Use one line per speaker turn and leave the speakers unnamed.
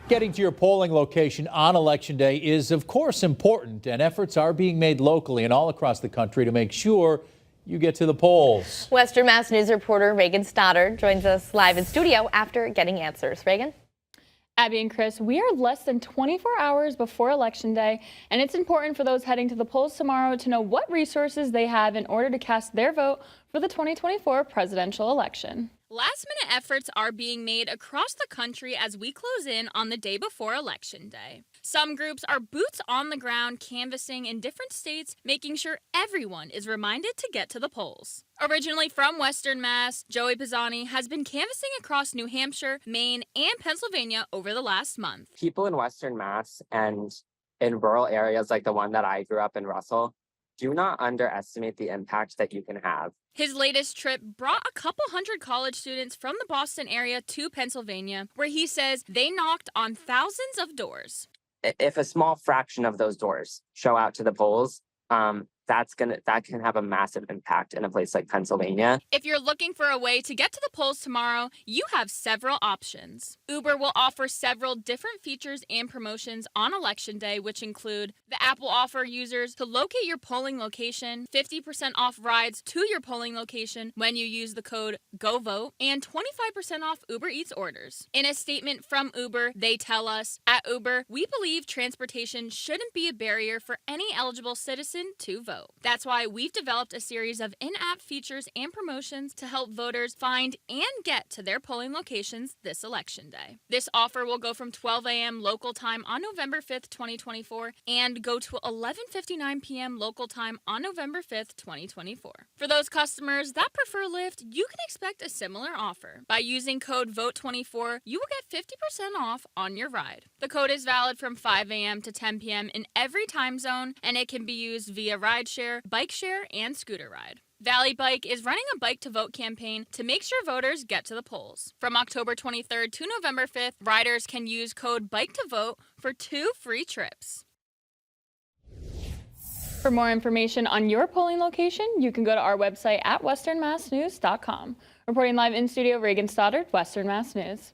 Getting to your polling location on Election Day is, of course, important, and efforts are being made locally and all across the country to make sure you get to the polls.
Western Mass News reporter Reagan Stoddard joins us live in studio after getting answers. Reagan?
Abby and Chris, we are less than 24 hours before Election Day, and it's important for those heading to the polls tomorrow to know what resources they have in order to cast their vote for the 2024 presidential election.
Last-minute efforts are being made across the country as we close in on the day before Election Day. Some groups are boots on the ground canvassing in different states, making sure everyone is reminded to get to the polls. Originally from Western Mass, Joey Pisani has been canvassing across New Hampshire, Maine, and Pennsylvania over the last month.
People in Western Mass and in rural areas like the one that I grew up in, Russell, do not underestimate the impact that you can have.
His latest trip brought a couple hundred college students from the Boston area to Pennsylvania, where he says they knocked on thousands of doors.
If a small fraction of those doors show out to the polls, that can have a massive impact in a place like Pennsylvania.
If you're looking for a way to get to the polls tomorrow, you have several options. Uber will offer several different features and promotions on Election Day, which include the app will offer users to locate your polling location, 50% off rides to your polling location when you use the code GOVOTE, and 25% off Uber Eats orders. In a statement from Uber, they tell us, at Uber, we believe transportation shouldn't be a barrier for any eligible citizen to vote. That's why we've developed a series of in-app features and promotions to help voters find and get to their polling locations this Election Day. This offer will go from 12 a.m. local time on November 5th, 2024, and go to 11:59 p.m. local time on November 5th, 2024. For those customers that prefer Lyft, you can expect a similar offer. By using code VOTE24, you will get 50% off on your ride. The code is valid from 5 a.m. to 10 p.m. in every time zone, and it can be used via Rideshare, bikeshare, and scooter ride. Valley Bike is running a Bike to Vote campaign to make sure voters get to the polls. From October 23rd to November 5th, riders can use code Bike to Vote for 2 free trips.
For more information on your polling location, you can go to our website at westernmassnews.com. Reporting live in studio, Reagan Stoddard, Western Mass News.